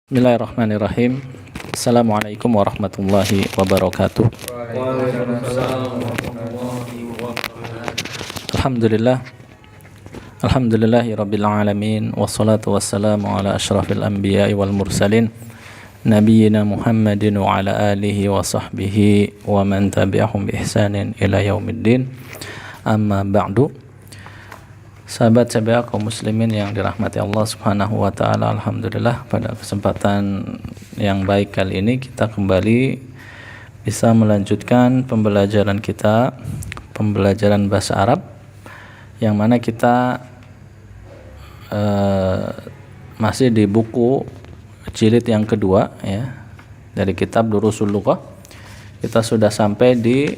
Bismillahirrahmanirrahim. Assalamualaikum warahmatullahi wabarakatuh. Alhamdulillah. Alhamdulillahi rabbil alamin. Wassalatu wassalamu ala ashrafil anbiya'i wal mursalin nabiyyina Muhammadin wa ala alihi wa sahbihi wa man tabi'ahum bi ihsanin ila yaumiddin. Amma ba'du. Sahabat-sahabat kaum muslimin yang dirahmati Allah Subhanahu wa taala, alhamdulillah pada kesempatan yang baik kali ini kita kembali bisa melanjutkan pembelajaran kita, pembelajaran bahasa Arab, yang mana kita masih di buku jilid yang kedua ya, dari kitab Durusul Lughah. Kita sudah sampai di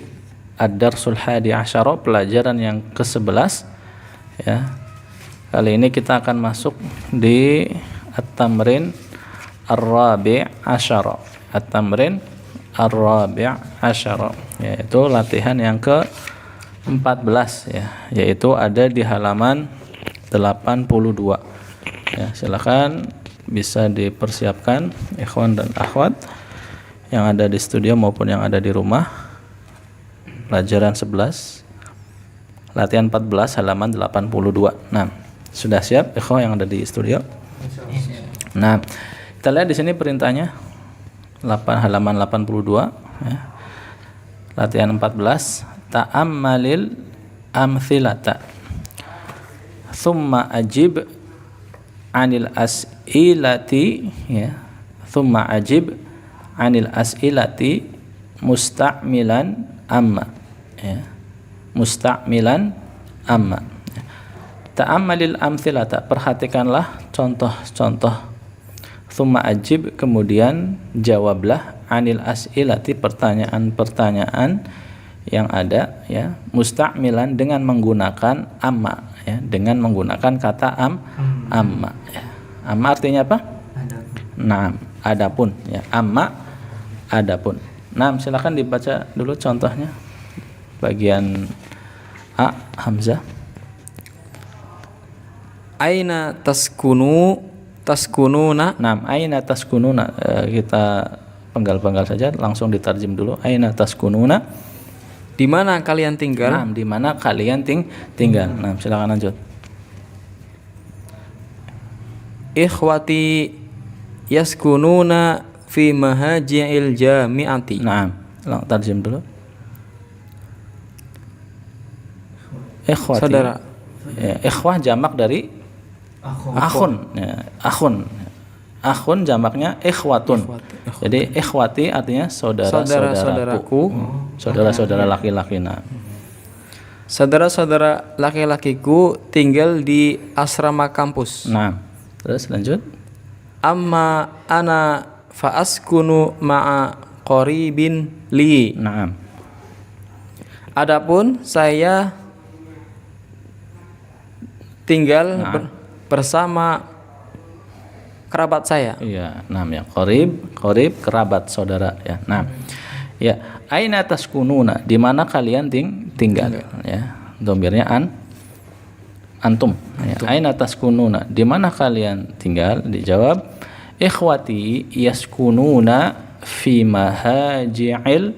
Ad-Darsul Hadi Asyara, pelajaran yang ke-11 ya. Kali ini kita akan masuk di At-Tamrin Ar-Rabi' Asyara. At-Tamrin Ar-Rabi' Asyara, yaitu latihan yang ke-14 ya, yaitu ada di halaman 82 ya. Silakan bisa dipersiapkan ikhwan dan akhwat yang ada di studio maupun yang ada di rumah. Pelajaran 11 latihan 14 halaman 82. Nah, sudah siap ikhwan yang ada di studio? Nah, kita lihat di sini perintahnya halaman 82 ya. Latihan 14, ta'ammalil amthilata thumma ajib anil as'ilati ya. Thumma ajib anil as'ilati musta'milan amma ya. Musta'milan amma. Ta'ammalil amthilata, perhatikanlah contoh-contoh. Thumma ajib, kemudian jawablah, anil as'ilati, pertanyaan-pertanyaan yang ada ya, musta'milan, dengan menggunakan amma ya, dengan menggunakan kata amma ya. Amma artinya apa? Naam, adapun ya, amma adapun. Nah, silakan dibaca dulu contohnya. Bagian A, Hamzah. Aina taskununa. Nah, aina taskununa, kita penggal-penggal saja, langsung ditarjem dulu. Aina taskununa, di mana kalian tinggal? Nah, di mana kalian tinggal. Nah, silakan lanjut. Ikhwati yaskununa fi mahaji'il jami'ati. Nah, tarjem dulu. Ikhwati, saudara. Ya, ikhwah jamak dari akhun ya, akhun jamaknya ikhwatun. Jadi ikhwati artinya saudara-saudaraku, saudara-saudara laki-laki. Nah, saudara-saudara laki-lakiku tinggal di asrama kampus. Nah, terus lanjut. Amma ana fa askunu ma'a qaribin li. Nah, adapun saya tinggal bersama kerabat saya. Iya, namanya qarib kerabat saudara ya. Nah, ya, aina taskununa, di mana kalian tinggal ya. Dhamirnya antum ya. Aina taskununa, di mana kalian tinggal? Dijawab, ikhwati yaskununa fi mahaji'il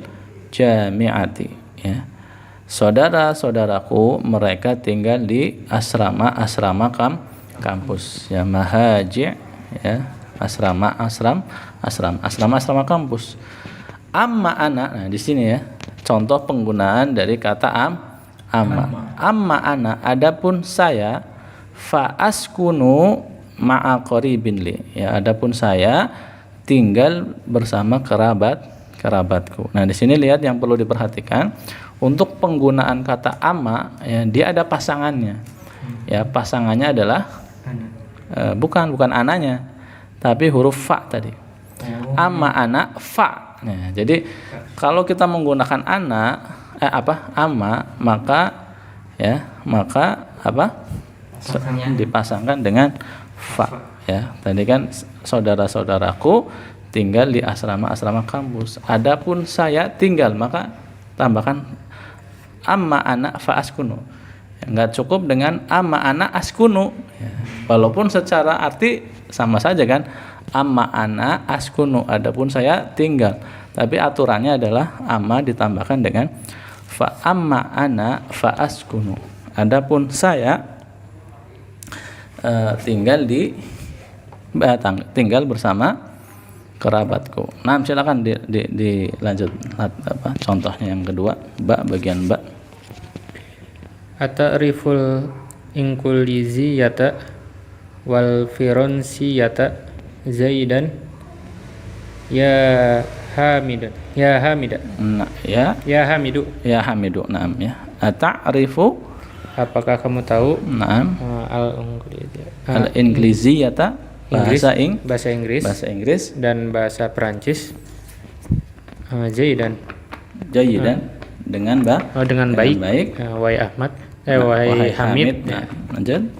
jami'ati ya. Saudara-saudaraku mereka tinggal di asrama kampus ya. Mahaji ya, asrama kampus. Amma ana, nah di sini ya contoh penggunaan dari kata amma. Amma ana, adapun saya, fa askunu ma'a qaribin li ya, adapun saya tinggal bersama kerabatku. Nah, di sini lihat yang perlu diperhatikan. Untuk penggunaan kata amma ya, dia ada pasangannya. Ya, pasangannya adalah bukan ananya, tapi huruf fa tadi. Amma ana fa. Nah, jadi kalau kita menggunakan amma, maka dipasangkan dengan fa ya. Tadi kan saudara-saudaraku tinggal di asrama kampus. Adapun saya tinggal, maka tambahkan amma ana fa askunu. Enggak cukup dengan amma ana askunu ya. Walaupun secara arti sama saja kan, Amma ana askunu, adapun saya tinggal. Tapi aturannya adalah amma ditambahkan dengan fa. Amma ana fa askunu, adapun saya tinggal bersama kerabatku. Nah, silakan dilanjut contohnya yang kedua, bagian ba. Ata'riful inkuliziyata wal fironsiyata Zaidan ya Hamida. Nah, ya Hamidu. Naam ya. Ata'rifu, apakah kamu tahu? Naam. Al-Ingliziyata, bahasa Inggris dan bahasa Perancis. Zaidan dengan baik. Wahai Ahmad, wahai Hamid. Nah, lanjut.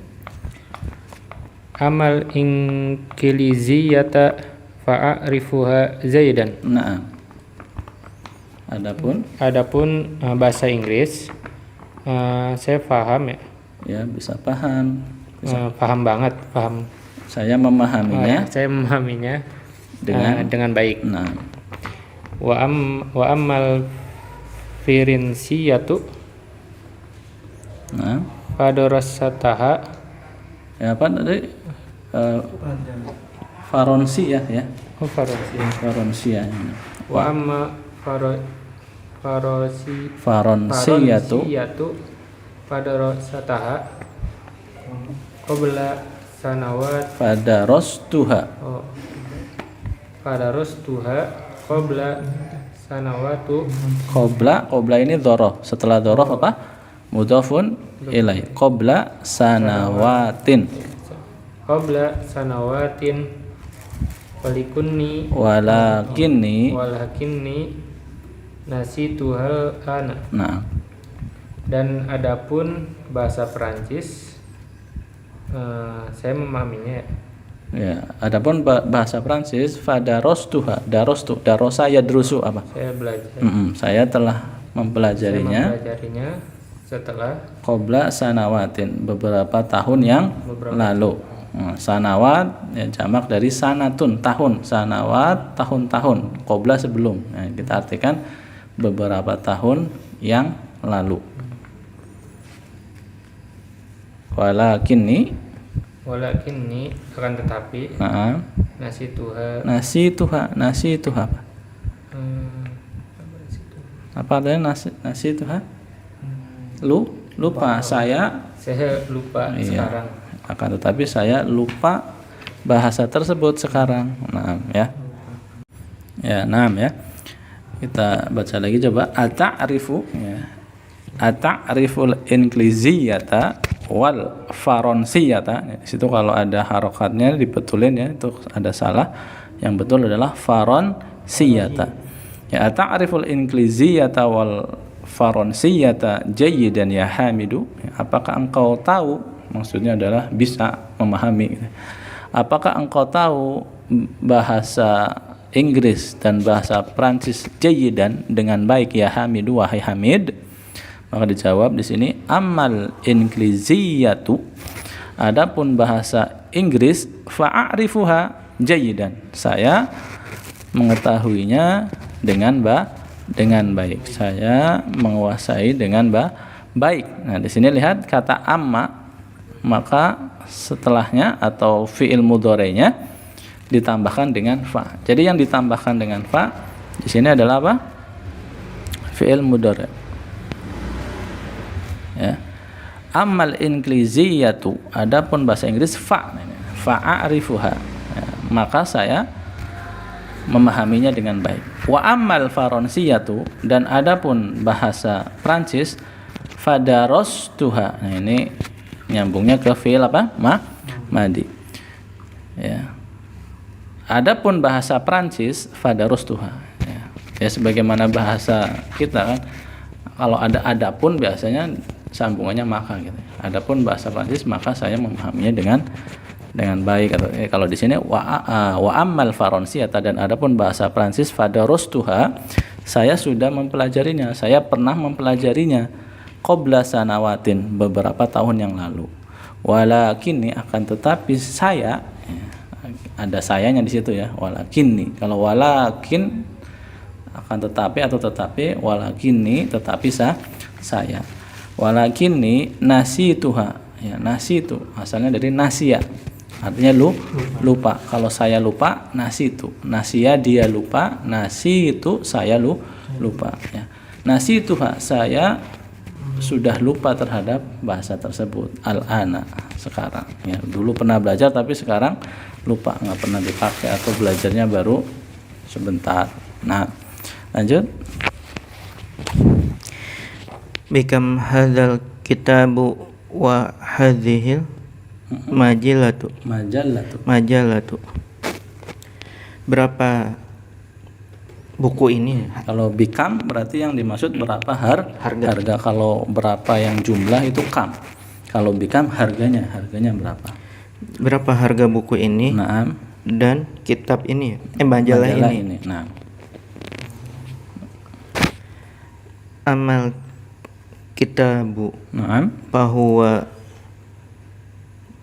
Amal ingliziyata fa'arifuha Zaidan. Nah, adapun bahasa Inggris, saya paham ya. Ya, bisa paham. Paham banget. Saya memahaminya. Dengan baik. Nah, Wa amal firinsiyatu fadarasataha. Ya, apa tadi? Faronsia ya. Faronsia. Wa amma faronsiyatu fadarasataha qabla sanawat fadarostuha qabla sanawatu. Qabla ini dhoroh. Setelah dhoroh apa? Mudhafun ilai. Qabla sanawatin walakinni nasituhal ana. Nah, dan adapun bahasa Perancis, saya memahaminya. Ya, adapun bahasa Prancis fadarostuha, darosa yadrusu apa? Saya belajar. Saya telah mempelajarinya. Setelah qabla sanawatin, beberapa tahun yang lalu. Sanawat ya jamak dari sanatun, tahun. Sanawat tahun-tahun, qabla sebelum. Nah, kita artikan beberapa tahun yang lalu. Walakinni akan tetapi nasituha apa artinya nasituha? Lupa saya lupa sekarang. Akan tetapi saya lupa bahasa tersebut sekarang. Naam ya. Ya, naam ya. Kita baca lagi coba. Ata'rifu ya. Ata'riful ingliziyata wal faronsiyata. Di situ kalau ada harokatnya dibetulin ya, itu ada salah. Yang betul adalah faronsiyata. Ya, ata'riful ingliziyata wal faronsiyata jayyidan ya Hamidu. Apakah engkau tahu, maksudnya adalah bisa memahami. Apakah engkau tahu bahasa Inggris dan bahasa Prancis jayyidan dengan baik ya Hamidu, wahai Hamid? Maka dijawab di sini amal ingliziyatu, adapun bahasa Inggris fa'arifuha jayyidan, saya mengetahuinya dengan baik, saya menguasai dengan baik. Nah, di sini lihat kata amma, maka setelahnya atau fiil mudhari'nya ditambahkan dengan fa. Jadi yang ditambahkan dengan fa di sini adalah apa? Fiil mudhari'. Ya. Amal ingliziyatu, adapun bahasa Inggris fa'arifuha, ya, maka saya memahaminya dengan baik. Wa amal faronsiyatu, dan adapun bahasa Prancis fadarostuha. Nah, ini nyambungnya ke fiil apa? Madi. Ya. Adapun bahasa Prancis fadarostuha. Ya, sebagaimana bahasa kita kan, kalau ada adapun biasanya sambungannya maka gitu. Adapun bahasa Prancis maka saya memahaminya dengan baik. Atau kalau di sini wa ammal faronsiyata, dan adapun bahasa Prancis fadarostuha, saya sudah mempelajarinya, saya pernah mempelajarinya qabla sanawatin, beberapa tahun yang lalu. Walakinni, akan tetapi saya, ada sayanya di situ ya, walakinni. Kalau walakin akan tetapi atau tetapi, walakinni tetapi saya. Walakinni nasituha, ya nasitu asalnya dari nasia, artinya lupa. Kalau saya lupa, nasitu. Nasia dia lupa, nasitu saya lupa ya. Nasituha saya sudah lupa terhadap bahasa tersebut. Al-ana sekarang ya. Dulu pernah belajar tapi sekarang lupa, nggak pernah dipakai atau belajarnya baru sebentar. Nah, lanjut. Bikam hadzal kitabu wa hadzihil majalatu. Berapa buku ini? Kalau bikam berarti yang dimaksud berapa harga. Kalau berapa yang jumlah itu kam. Kalau bikam harganya berapa? Berapa harga buku ini? Naam. Dan kitab ini, majalah ini. Nah. Amal kitabu. Naam. Bahwa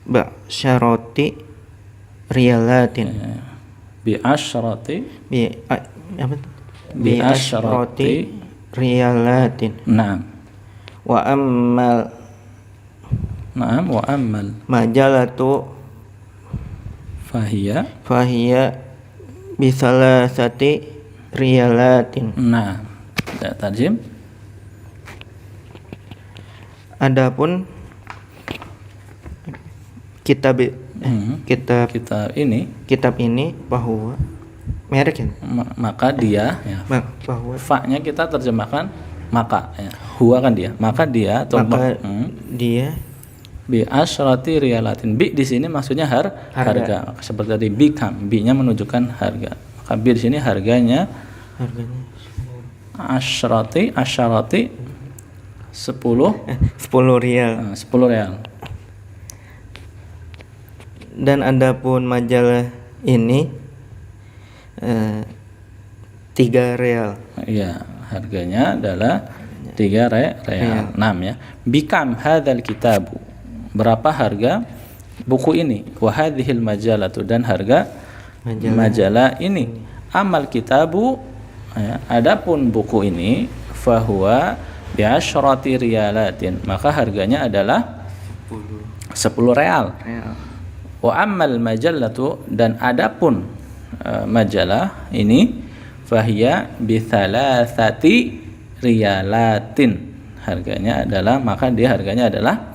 ba'syarati riyalatin. Bi asyrati riyalatin. Naam. Wa ammal majalatu fahiya bisalasati riyalatin. Nah, tarjim. Adapun kitab ini bahwa merek ya? Maka dia ya, bahwa fa-nya kita terjemahkan maka ya. Huwa kan dia. Maka dia atau dia bi asyrati riyalatin. Bi di sini maksudnya harga. Seperti tadi bikam, bi-nya menunjukkan harga. Maka bi di sini harganya asyrati 10 rial. 10 rial. Dan adapun majalah ini 3 real. Iya, harganya adalah 3 real. 6 ya. Bikam hadzal kitabu. Berapa harga buku ini? Wa hadhil majalatu, dan harga majalah ini. Amal kitabu ya, adapun buku ini fahuwa bi asyrati riyalatin, maka harganya adalah 10 real. Wa ammal majallatu, dan adapun majalah ini fahiya bi thalathati riyalatin, harganya adalah, maka dia harganya adalah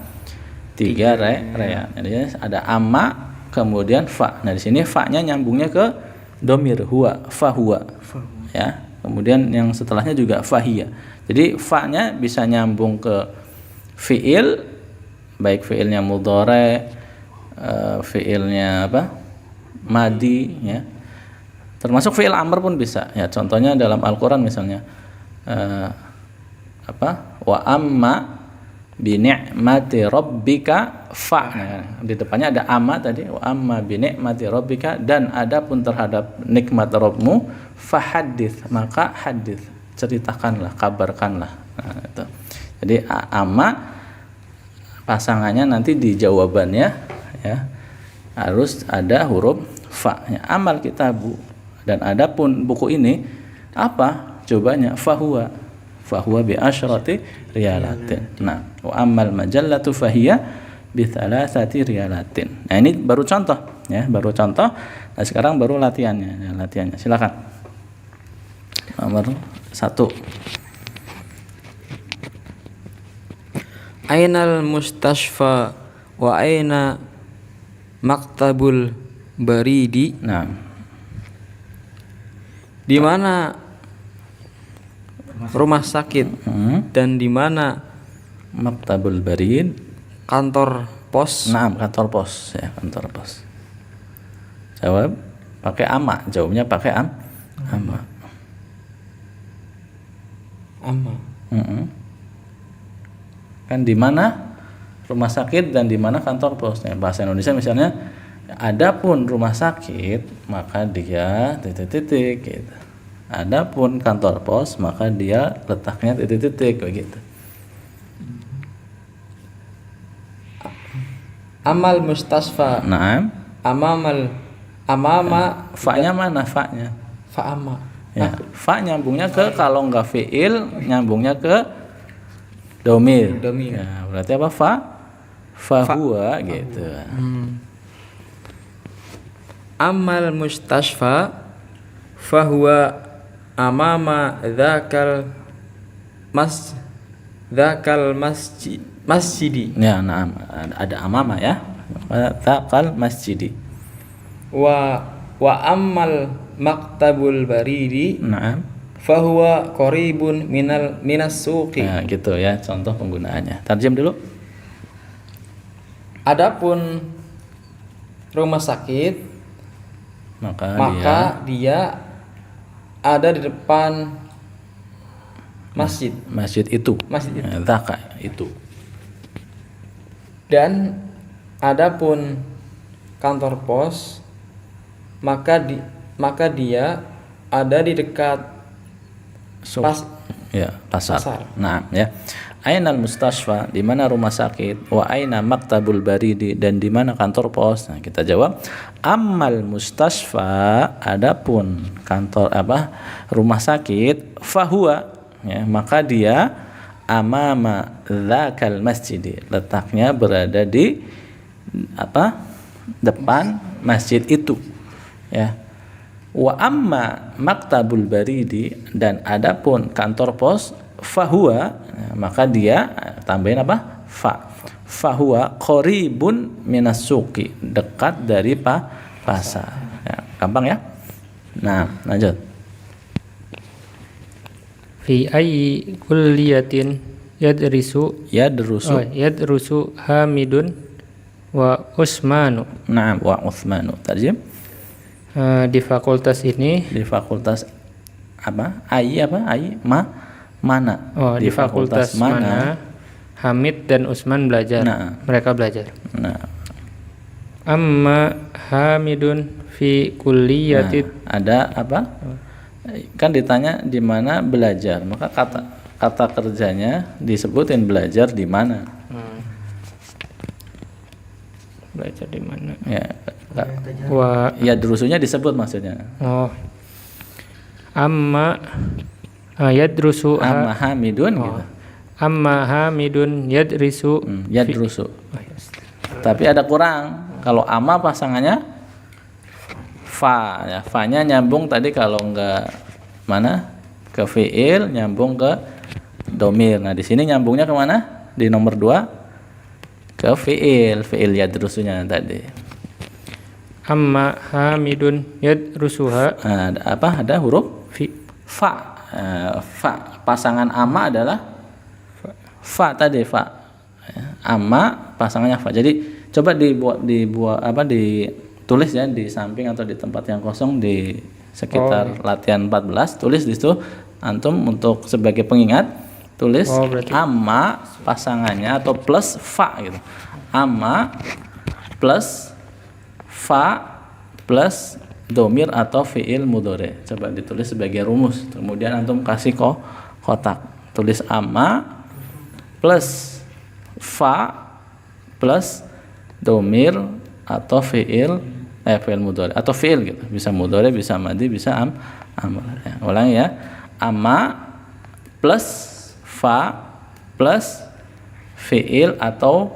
3 real. Jadi ada amma kemudian fa. Nah di sini fa-nya nyambungnya ke domir huwa, fahuwa ya. Kemudian yang setelahnya juga fahiya. Jadi fa-nya bisa nyambung ke fiil, baik fiilnya mudhari, fiilnya madi ya. Termasuk fiil amr pun bisa ya. Contohnya dalam Al-Qur'an misalnya wa amma bi ni'mati rabbika fa. Nah, di depannya ada amma tadi, wa amma bi ni'mati rabbika, dan adapun terhadap nikmat Rabbmu fahadits, maka hadits, ceritakanlah, kabarkanlah. Nah, itu. Jadi amma pasangannya nanti di jawabannya ya harus ada huruf fa ya. Amal kitabu, dan adapun buku ini apa cobanya? Fahuwa bi asyrati riyalatin. Nah, wa ammal majallatu fahiya bi thalathati riyalatin. Nah, ini baru contoh ya, baru contoh. Nah, sekarang baru latihannya. Silakan. Nomor 1. Ainal mustashfa wa aina maktabul baridi. Nah, di mana rumah sakit dan di mana maktabul barid, kantor pos? Nah, kantor pos ya, kantor pos. Jawab pakai amma, jawabnya pakai amma. Kan di mana rumah sakit dan di mana kantor pos. Nah, bahasa Indonesia misalnya, adapun rumah sakit maka dia titik-titik gitu. Adapun kantor pos maka dia letaknya titik-titik begitu. Amal mustasfa. Naam. Amamal amama Fa-nya mana fa-nya? fa'ama. Ya, fa nyambungnya ke kalau enggak fiil nyambungnya ke domir. Domir. Ya, berarti apa fa huwa gitu. Amal mustashfa fahuwa amama masjidi Ya, nah, ada amama ya. Dzakal masjidi. wa ammal maktabul baridi Naam. fahuwa qaribun minas suqi. Nah, gitu ya contoh penggunaannya. Tarjem dulu. Adapun rumah sakit maka dia ada di depan masjid. Masjid itu. Masjid itu. Ya, dzaka itu. Dan adapun kantor pos maka dia ada di dekat pasar. pasar. Nah, ya. Ainal mustashfa, di mana rumah sakit, wa aina maktabul baridi, dan di mana kantor pos. Nah, kita jawab, ammal mustashfa, adapun kantor rumah sakit, fahuwa, ya, maka dia amama dzakal masjid, letaknya berada di depan masjid itu, ya. Wa amma maktabul baridi, dan adapun kantor pos, fahuwa, maka dia tambahin fahuwa qaribun minas suqi, dekat dari pasar. Ya, gampang ya. Nah, lanjut. Fi ayyi kulliyatin yadrusu Hamidun wa Usmanu. Naam, wa Utsmanu. Tarjim. Di fakultas ini, Di fakultas mana? di fakultas mana Hamid dan Usman belajar. Nah. Mereka belajar. Nah, Amma Hamidun fi kulliyati. ada apa? Kan ditanya di mana belajar, maka kata kerjanya disebutin belajar di mana. Belajar di mana? Ya, Ya drusunya disebut maksudnya. Amma yadrusu Amma Hamidun gitu. Amma Hamidun yadrisu Yadrusu. Tapi ada kurang. Kalau amma pasangannya fa, ya. Fa-nya nyambung tadi kalau enggak mana? Ke fiil, nyambung ke domir. Nah, di sini nyambungnya ke mana? Di nomor 2 ke fiil yadrusunya tadi. Amma Hamidun yadrusuha. Nah, ada huruf fa. Fa pasangan amma adalah fa tadi fa. Amma pasangannya fa. Jadi coba ditulis ya di samping atau di tempat yang kosong di sekitar latihan 14, tulis di situ antum untuk sebagai pengingat, tulis amma pasangannya atau plus fa gitu. Amma plus fa plus domir atau fiil mudhari. Coba ditulis sebagai rumus. Kemudian antum kasih kotak. Tulis amma plus fa plus domir atau fiil mudhari atau fiil gitu. Bisa mudhari, bisa madhi, bisa amr. Ya, ulangi ya. Amma plus fa plus fiil atau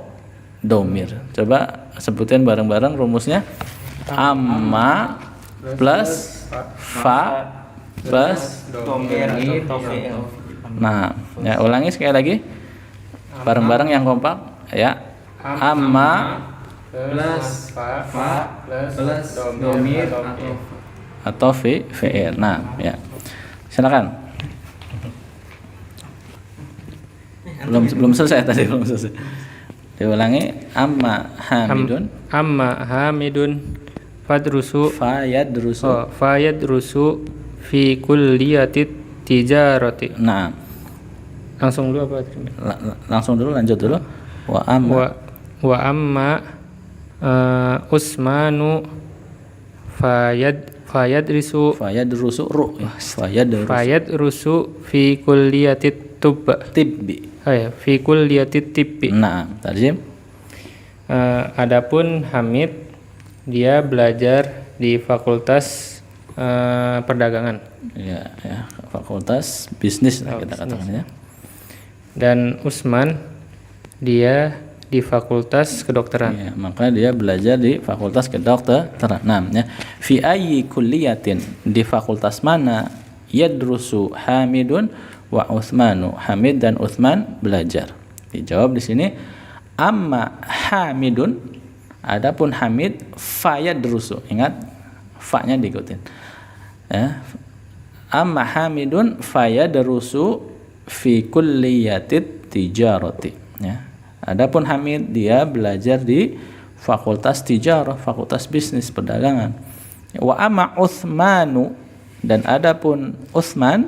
domir. Coba sebutin bareng-bareng rumusnya. Amma plus fa plus domir atau fiil. Nah, ya ulangi sekali lagi. Bareng-bareng yang kompak ya. Amma Plus fa plus domir atau fiil. Nah, ya. Silakan. Belum selesai tadi, belum selesai. Diulangi. Amma Hamidun fadrusu fayadrusu fi kulliyatit tijarati. Nah, langsung dulu lanjut dulu. Wa amma Usmanu fayadrusu fi kulliyatit tibbi. Fi kulliyatit tibbi. Nah, tarjim. Adapun Hamid dia belajar di Fakultas Perdagangan. Ya, fakultas bisnis lah kita katakan ya. Dan Usman dia di Fakultas Kedokteran. Ya, maka dia belajar di Fakultas Kedokteran. Nah, ya. Fi ayyi kulliyatin, di fakultas mana yadrusu Hamidun wa Utsmanu, Hamid dan Utsman belajar. Dijawab di sini amma Hamidun, adapun Hamid fayadrusu. Ingat fa-nya diikutin. Ya. Amma Hamidun fayadrusu fi kulliyatit tijarati. Ya. Adapun Hamid dia belajar di Fakultas Tijarah, Fakultas Bisnis Perdagangan. Wa amma Utsmanu, dan adapun Utsman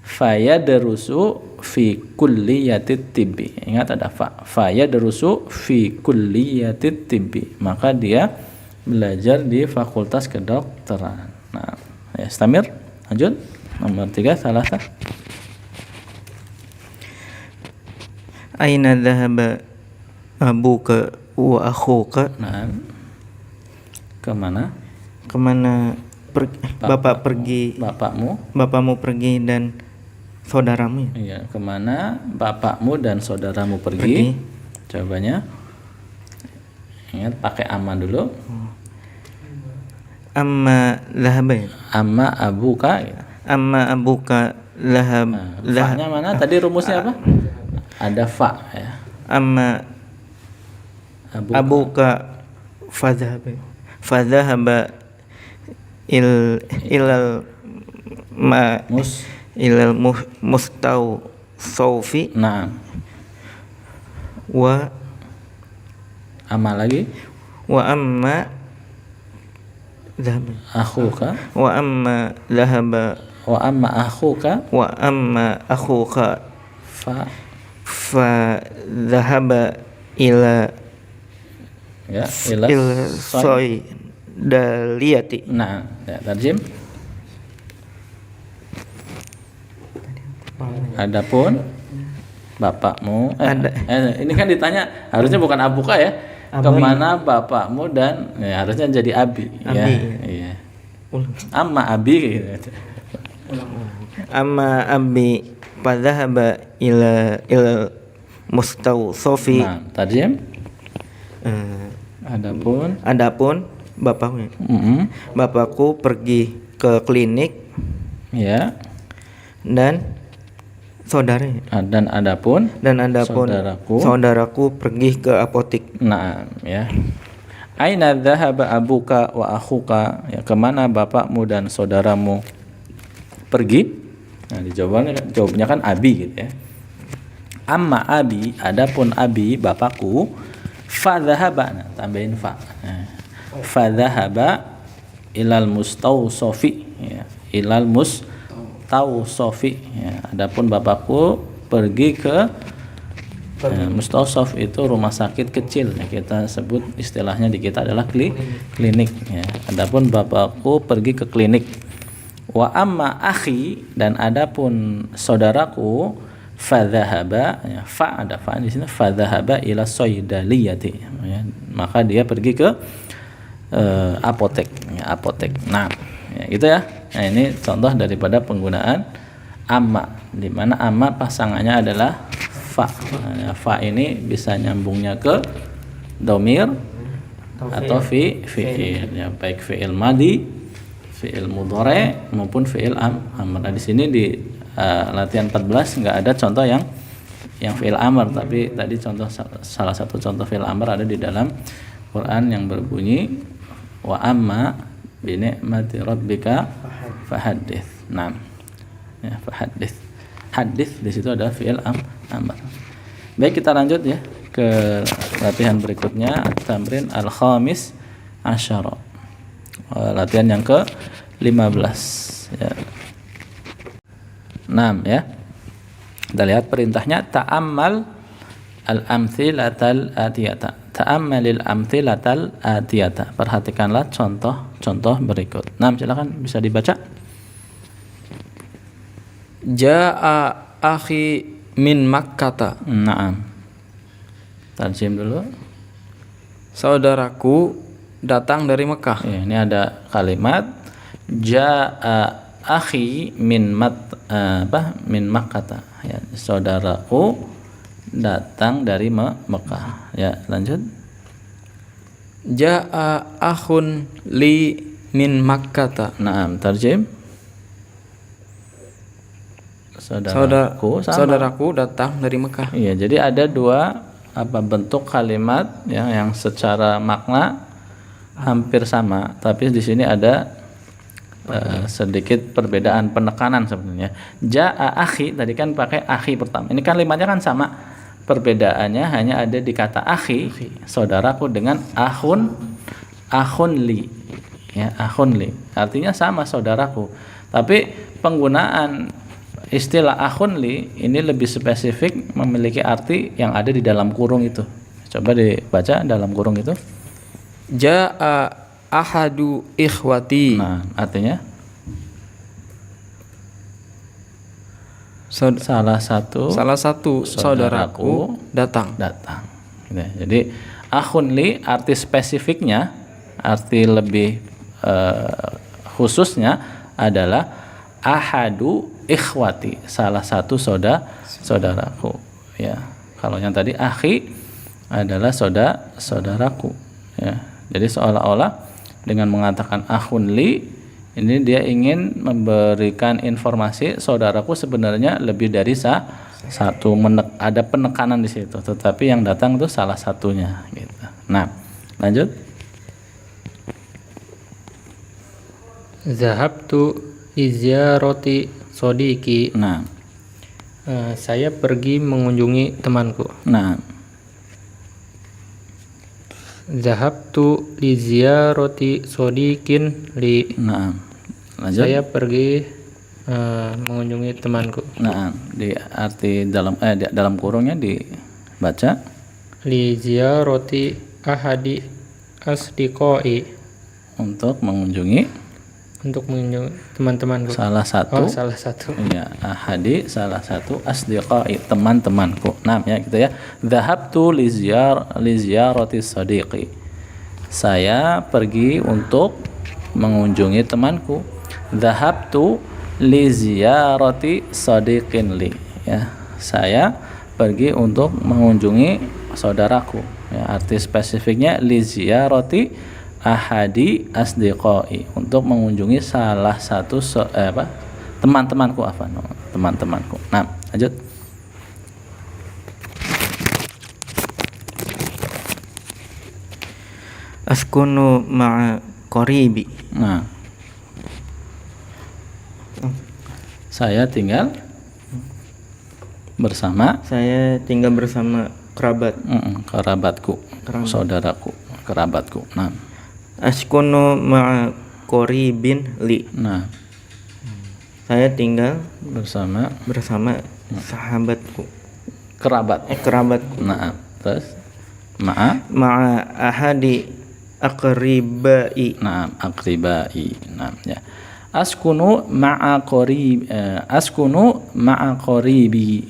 fayadrusu fi kulliyatit tibbi. Ingat ada fa. Fayadrusu fi kulliyatit tibbi. Maka dia belajar di Fakultas Kedokteran. Nah, ya, istamir, lanjut. Nomor 3, salasa. Aina dhahaba abuka wa akhuka? Nah, kemana? Kemana bapak pergi? Bapakmu pergi dan saudaramu? Iya, kemana bapakmu dan saudaramu pergi? Jawabannya, ingat pakai amma dulu. Amma dhahaba. Amma abuka. Amma abuka lahab. Fa-nya mana? Tadi rumusnya apa? Ada fa ya. Amma abuka fadhahaba ilal mustawfi. Nah, wa amma lagi. Wa amma dhahaba Akhuka. wa amma dhahaba Wa amma akhuka. wa amma akhuka fa dhahaba ila Ya, ila soy daliyati. Nah, ya, tarjim. Adapun bapakmu ini kan ditanya, harusnya bukan abuka ya. Kemana bapakmu dan ya, harusnya jadi abi, ya. Iya. Amma abi gitu. Amma abi fadhahaba ila mustawfi. Nah, tarjim. Adapun bapaknya. Bapakku pergi ke klinik. Ya. Dan saudaranya. Dan adapun saudaraku pergi ke apotik. Nah, ya. Aina dhahaba abuka wa akhuka? Ya, kemana bapakmu dan saudaramu pergi? Nah, jawabnya kan abi gitu ya. Amma abi, adapun abi bapakku, fadhahaba. Nah, tambahin fa. Nah, fadhahaba ilal mustawsofi, ya. Ilal mustawsofi, ya. Adapun bapakku pergi ke mustawsof, itu rumah sakit kecil ya, kita sebut istilahnya di kita adalah klinik ya. Adapun bapakku pergi ke klinik. Wa amma akhi, dan adapun saudaraku, fadhahaba, ya, fa ada fa di sini, fadhahaba ila saydaliyati, ya, maka dia pergi ke apotek ya, apotek. Nah, ya, gitu ya. Nah, ini contoh daripada penggunaan amma, di mana amma pasangannya adalah fa. Nah, fa ini bisa nyambungnya ke domir atau fi'il ya, baik fi'il madi, fi'il mudhari maupun fi'il amr. Nah, di sini di latihan 14 nggak ada contoh yang fi'il amr, tapi tadi contoh salah satu contoh fi'il amr ada di dalam Quran yang berbunyi wa amma bi ni'mati rabbika fahaddits. Nah, ya, fahaddits. Hadits di situ adalah fi'il amr. Baik, kita lanjut ya ke latihan berikutnya, tamrin al-khamis asyara. Latihan yang ke-15 ya. 6 ya. Kita lihat perintahnya, ta'ammal al-amthilatal atiyata. Ta'ammalil amthilatal atiyata. Perhatikanlah contoh-contoh berikut. 6, silakan bisa dibaca. Ja'a akhi min Makkata. Naam. Tarjim dulu. Saudaraku datang dari Mekah. Ya, ini ada kalimat jaa akhi min Makkah. Ya, saudaraku datang dari Mekah. Ya, lanjut. Ja'a akhun li min Makkah. Naam, tarjim. Saudaraku datang dari Mekah. Iya, jadi ada dua bentuk kalimat ya, yang secara makna hampir sama, tapi di sini ada sedikit perbedaan penekanan sebenarnya. Ja'a akhi tadi kan pakai akhi pertama. Ini kan kalimatnya kan sama. Perbedaannya hanya ada di kata akhi, saudaraku, dengan akhun li. Ya, akhun li. Artinya sama, saudaraku. Tapi penggunaan istilah akhun li ini lebih spesifik, memiliki arti yang ada di dalam kurung itu. Coba dibaca dalam kurung itu. Ja'a ahadu ikhwati. Nah, artinya salah satu saudaraku datang. Gitu. Jadi akhun li arti spesifiknya, arti lebih khususnya adalah ahadu ikhwati, salah satu saudaraku. Ya, kalau yang tadi akhi adalah saudaraku. Ya, jadi seolah-olah dengan mengatakan akhun li ini dia ingin memberikan informasi saudaraku sebenarnya lebih dari satu, ada penekanan di situ, tetapi yang datang itu salah satunya gitu. Nah, lanjut. Zahabtu iziyaroti sodiki. Nah, saya pergi mengunjungi temanku. nah, Zahabtu iziyaroti sodikin li. nah, lanjut. Saya pergi mengunjungi temanku. Nah, di arti dalam kurungnya dibaca Li ziyaroti ahadi asdiqoi. untuk mengunjungi teman-temanku. salah satu. Oh, salah satu. Ya, ahadi salah satu, asdiqai teman-temanku. Nah, ya gitu ya. Dhahabtu li ziyarati sadiqi. Saya pergi untuk mengunjungi temanku. Dhahabtu li ziyarati sadiqin li. Ya, saya pergi untuk mengunjungi saudaraku. Ya, arti spesifiknya li ziyarati ahadi asdiqai, untuk mengunjungi salah satu teman-temanku, teman-temanku. Nah, lanjut. Askunu ma'a qaribi. Nah, saya tinggal bersama kerabatku, saudaraku, kerabatku. Nah, Askunu ma'a qaribin li. nah, Saya tinggal bersama sahabatku, kerabatku. Nah, terus ma'a ahadi aqribai. Nah, aqribai. Nah, ya. Askunu ma'a qaribi.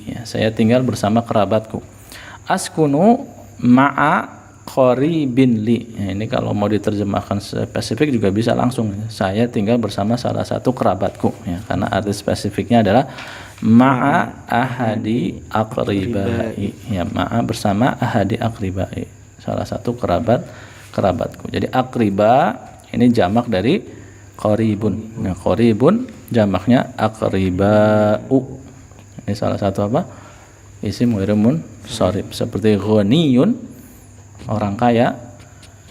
Ya, saya tinggal bersama kerabatku. Askunu ma'a qaribin li. Ya, ini kalau mau diterjemahkan spesifik juga bisa langsung. Saya tinggal bersama salah satu kerabatku. Ya, karena arti spesifiknya adalah ma'a ahadi aqribai. Ya, ma'a bersama ahadi aqribai. Salah satu kerabatku. Jadi aqriba ini jamak dari qaribun. Nah, qaribun jamaknya aqribau. Ini salah satu isim ghairun munsharif. Seperti ghaniyun, orang kaya,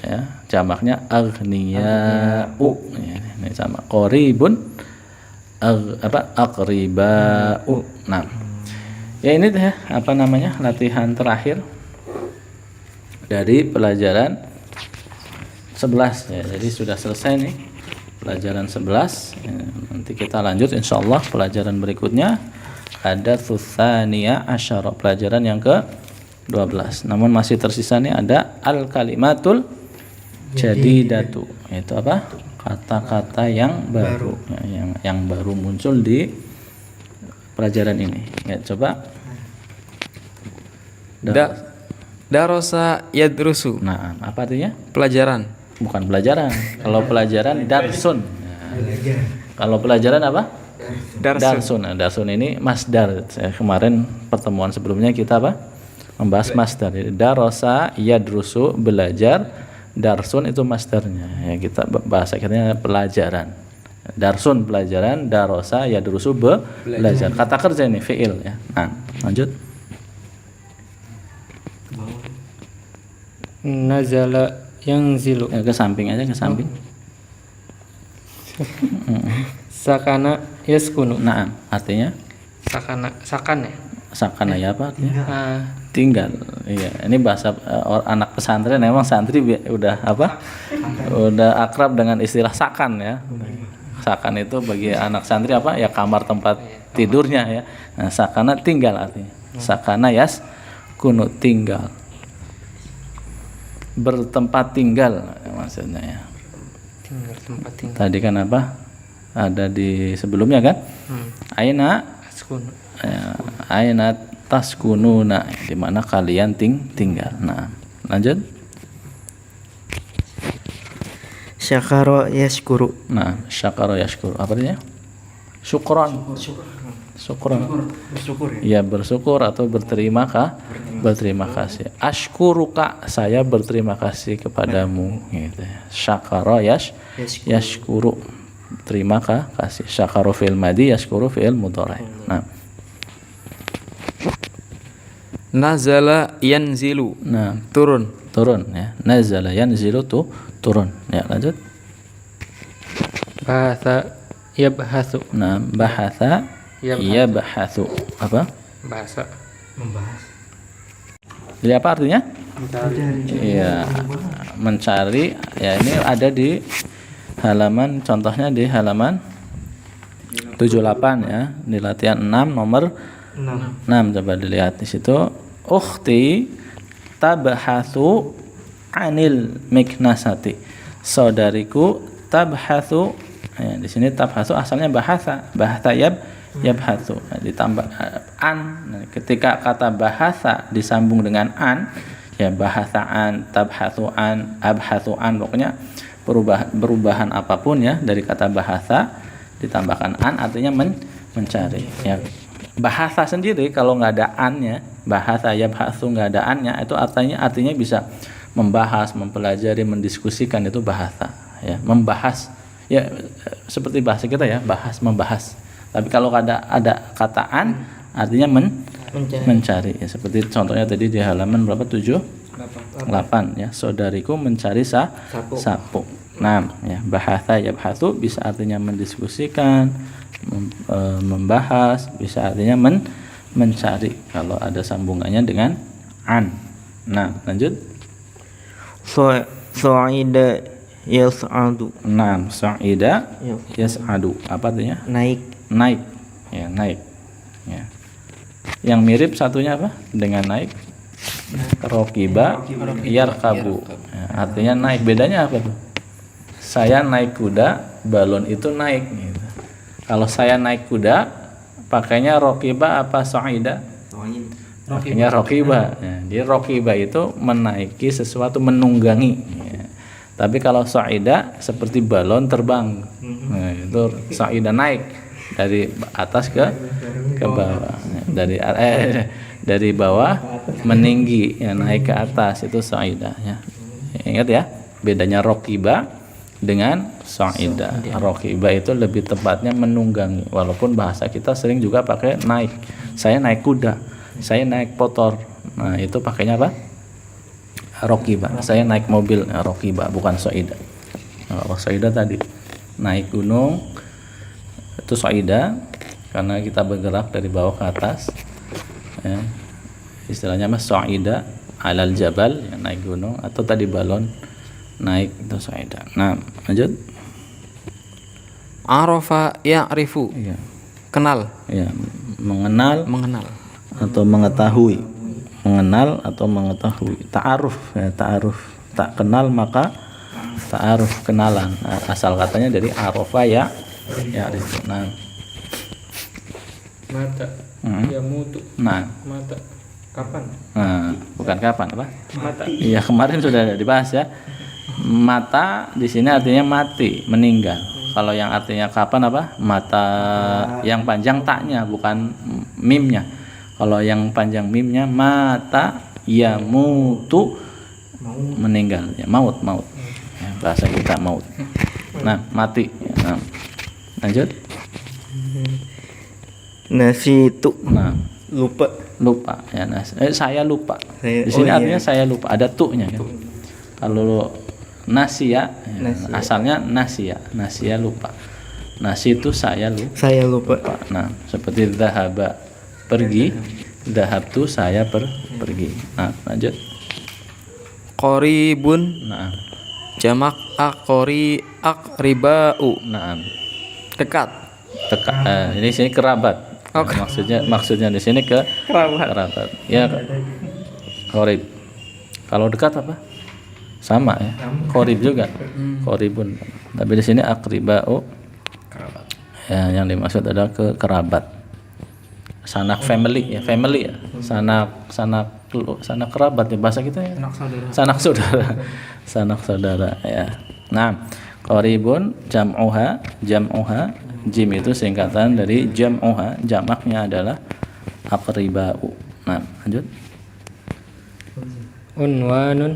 ya, jamaknya aghniyau. Ya, ini sama. Qaribun aqribau. Nah, ya ini ya latihan terakhir dari pelajaran 11 ya. Jadi sudah selesai nih pelajaran 11 ya, nanti kita lanjut insyaallah pelajaran berikutnya ada tsutsaniya asyara, pelajaran yang ke-12. Namun masih tersisa nih ada al-kalimatul jadidatu, yaitu kata-kata yang baru ya, yang baru muncul di pelajaran ini ya. Coba Darosa yadrusu. Nah, apa artinya? Pelajaran. bukan pelajaran. Kalau pelajaran darsun. Kalau pelajaran apa? Darsun. Nah, darsun ini masdar. Kemarin pertemuan sebelumnya kita apa? Membahas masdar. Jadi darosa yadrusu belajar, darsun itu masdarnya. Ya, kita bahasa kitanya pelajaran. Darsun pelajaran, darosa yadrusu belajar. Kata kerja ini fiil ya. Nah, lanjut. Nazala yanzilu. Ya, ke samping aja, ke samping. Sakana yaskunu. Nah, artinya Sakan ya. sakana ya apa artinya? Ah, Tinggal. Iya, ini bahasa anak pesantren memang santri udah apa? Udah akrab dengan istilah sakan ya. Sakan itu bagi anak santri apa? Ya kamar tempat tidurnya ya. Nah, sakana tinggal artinya. Sakana yas kunu tinggal. Bertempat tinggal maksudnya ya. tinggal tempat tinggal. Tadi kan apa? Ada di sebelumnya kan? Aina Yaskunu. aina taskununa, di mana kalian tinggal. Nah, lanjut. Syakara yashkuru. Nah, syakara yashkuru. Apa artinya? Syukron. Bersyukur Ya, bersyukur atau berterima kasih. Ashkuruka, saya berterima kasih kepadamu gitu ya. Syakara yashkuru. Terima kasih. Syakara fi'il madi, yashkuru fi'il mudhari'. Nah, Nazala yanzilu. nah, Turun. turun ya. Nazala yanzilu tuh turun. Ya, lanjut. Bahasa yabhasu. Nah, bahatha yabhathu. Apa? Bahasa Jadi apa artinya? Iya, mencari. Ya, ini ada di halaman, contohnya di halaman 78 ya, di latihan 6 nomor 6. Coba dilihat di situ. Ukhti tabhathu anil miknasati. Saudariku tabhathu. Ya, di sini tabhathu asalnya bahasa yabhathu. Nah, ditambah an. Nah, ketika kata bahasa disambung dengan an, ya bahasa an, tabhathu an, abhathu an, pokoknya perubahan apapun ya dari kata bahasa ditambahkan an artinya mencari ya. Bahasa sendiri kalau nggak ada annya, bahasa yabhatsu nggak ada annya, itu artinya bisa membahas, mempelajari, mendiskusikan, itu bahasa ya. Membahas ya seperti bahasa kita ya, membahas. Tapi kalau ada kata an artinya mencari ya, seperti contohnya tadi di halaman berapa? 8 ya. Saudariku mencari sapu. Nah, ya, bahasa yabhatsu bisa artinya mendiskusikan, membahas, bisa artinya mencari kalau ada sambungannya dengan an. Nah, lanjut. Sa'ida yas'adu. Nah, sa'ida yas'adu. Apa artinya? Naik. Ya, naik. Ya. Yang mirip satunya apa? Dengan naik? Rokiba yarkabu. Ya, artinya naik. Bedanya apa tuh? Saya naik kuda, balon itu naik gitu. Kalau saya naik kuda, pakainya rokiba apa sa'ida? Pakainya rokiba. Ya, jadi rokiba itu menaiki sesuatu, menunggangi. Ya. Tapi kalau sa'ida seperti balon terbang. Nah, itu sa'ida naik dari atas ke bawah. Dari bawah meninggi, ya, naik ke atas, itu sa'ida ya. Ingat ya, bedanya rokiba dengan sa'ida. Rokiba itu lebih tepatnya menunggangi, walaupun bahasa kita sering juga pakai naik. Saya naik kuda, saya naik motor. Nah, itu pakainya apa? Rokiba. Saya naik mobil, rokiba, bukan sa'ida. Kalau sa'ida tadi naik gunung, itu sa'ida karena kita bergerak dari bawah ke atas ya. Istilahnya mas sa'ida alal jabal, ya, naik gunung, atau tadi balon naik, itu sa'ida. Nah, lanjut. Arafa ya'rifu. Iya. Kenal. Ya, mengenal atau mengetahui. Mengenal atau mengetahui. Ta'aruf ya, ta'aruf. Tak kenal maka ta'aruf, kenalan. Nah, asal katanya dari arafa ya arifu. Nah, mata ya mutu. nah, Mata kapan? bukan kapan apa? Mata. Iya, kemarin sudah dibahas ya. Mata di sini artinya mati, meninggal. Kalau yang artinya kapan apa? Mata yang panjang taknya bukan mimnya. Kalau yang panjang mimnya mata ya mutu meninggal ya, maut ya, bahasa kita maut. Nah, mati. Nah, lanjut. Nasitu. Nah, Lupa. ya. Saya lupa. Di sini iya. artinya saya lupa, ada tu'nya kan. Kalau nasia, ya, asalnya nasia lupa. Nasi itu saya Saya lupa. lupa. Nah, seperti dhahaba pergi, dhahabtu saya pergi. Nah, lanjut. Qoribun Nah, jamak aqribau. nah, Dekat. ini sini kerabat. Oh, Nah, maksudnya di sini kerabat. Ya, qorib. Kalau dekat apa? Sama ya. Qorib juga. Qoribun. Tapi di sini aqribau. Ya, yang dimaksud adalah kerabat. Sanak family ya, sanak kerabat ya bahasa kita ya. Sanak saudara ya. Nah, qoribun jam'uha jim itu singkatan dari jam'uha, jamaknya adalah aqribau. Nah, lanjut. Unwanun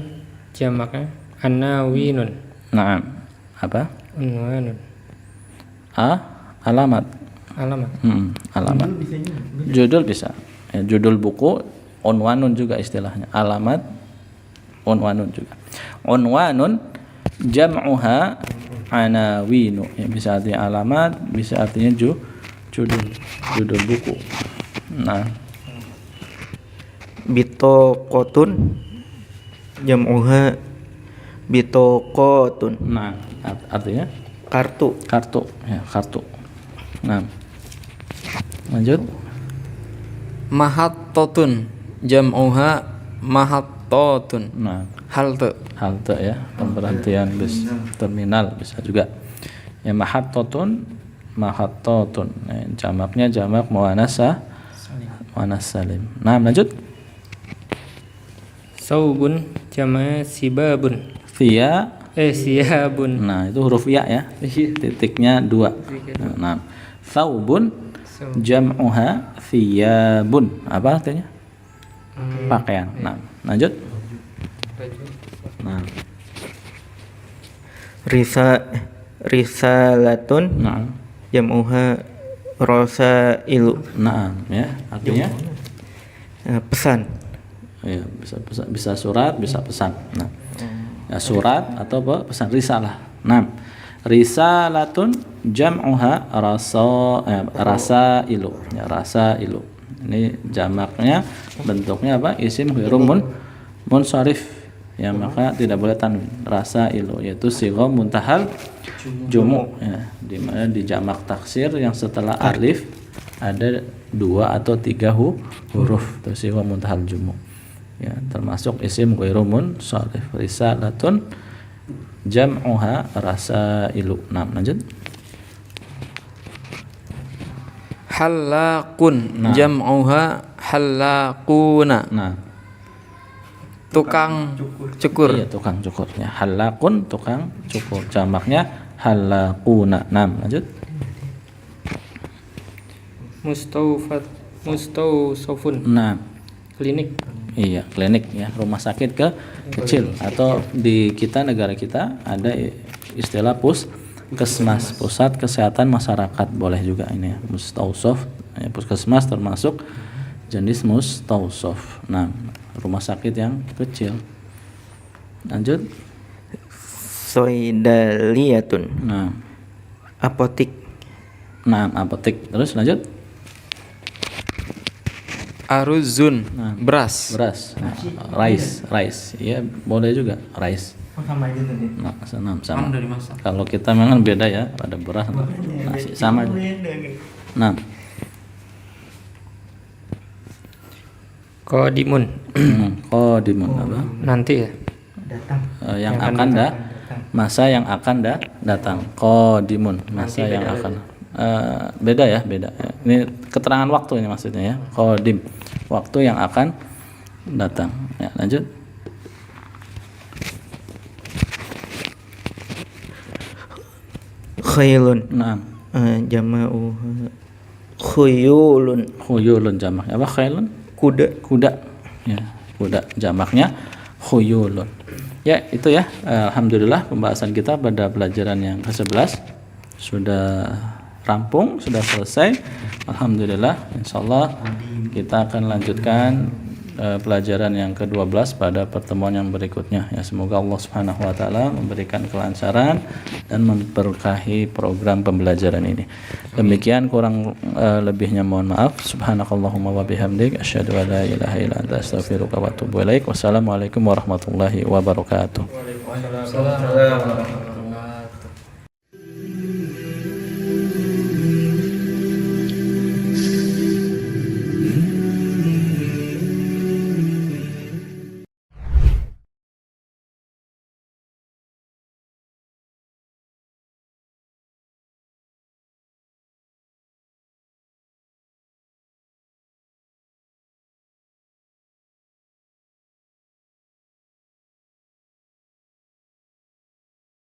jamaknya anawinun. Nah, apa? Unwanun. Alamat. Alamat. Judul bisa. Ya, judul buku, unwanun juga istilahnya. Alamat, unwanun juga. Unwanun jam'uha anawinu. Ya, bisa artinya alamat, bisa artinya judul buku. Nah, Bitokotun. Jam'uha bitokotun. nah artinya Kartu. ya, kartu. Nah, lanjut. Mahattotun jam'uha mahattotun. Nah, Halte. ya, pemberhentian bus, terminal bisa juga. Ya, mahattotun. Ya, jamaknya jamak muannas salim. Nah, lanjut. Saubun jamaknya sibabun. Siyabun. Nah, itu huruf ya, titiknya 2. Nah, saubun jam'uha thiyabun. Apa artinya? Pakaian. Nah, lanjut. Nah, Risalatun. nah, Jam'uha rosailu. nah, ya, artinya Pesan. ya, bisa surat, bisa pesan. Nah, ya, surat atau apa? Pesan risalah. Nah, risalatun jam'uha rasailu. Ya, rasailu. Ini jamaknya, bentuknya apa? Isim ghairu munsharif. Ya, maka tidak boleh tanwin. Rasailu yaitu sigha muntahal jumu ya, di mana di jamak taksir yang setelah alif ada 2 atau 3 huruf, itu sigha muntahal jumu. Ya, termasuk isim ghairu munsharif. Risalatun jam'uha rasailu. Nah, lanjut. Halakun Nah. jam'uha halakuna. Nah, Tukang cukur. iya, tukang cukur ya. Halakun tukang cukur, jamaknya halakuna. Nah, lanjut. Mustausafun Nah, klinik. iya, klinik ya, rumah sakit kecil, atau di kita, negara kita ada istilah puskesmas, pusat kesehatan masyarakat, boleh juga ini ya, mustausaf ya, puskesmas termasuk jenis mustausaf. Nah, rumah sakit yang kecil. Lanjut. Soidaliyatun. Nah, Apotik. apotek. Terus lanjut. Aruzun Nah. beras. Nah, rice ya, boleh juga rice. Nah, sama. Kalau kita memang beda ya, ada beras, nasi, sama. Nah, Qadimun qadimun apa? nanti ya. Yang akan masa yang akan datang. Qadimun, masa yang akan. Beda ya. Ini keterangan waktu ini maksudnya ya. Qadim, waktu yang akan datang. Ya, lanjut. khailun. Naam. Jama'uha khuyulun. Khuyulun jamaknya apa? Khailun? Kuda. Kuda. Ya, kuda jamaknya khuyulun. Ya, itu ya. Alhamdulillah pembahasan kita pada pelajaran yang ke-11 sudah rampung, sudah selesai. Alhamdulillah. Insyaallah kita akan lanjutkan pelajaran yang ke-12 pada pertemuan yang berikutnya. Ya, semoga Allah Subhanahu wa taala memberikan kelancaran dan memberkahi program pembelajaran ini. Demikian, kurang lebihnya mohon maaf. Subhanakallahumma wa bihamdik asyhadu an la ilaha illa anta astaghfiruka wa atubu ilaik. Wassalamualaikum warahmatullahi wabarakatuh. Waalaikumsalam.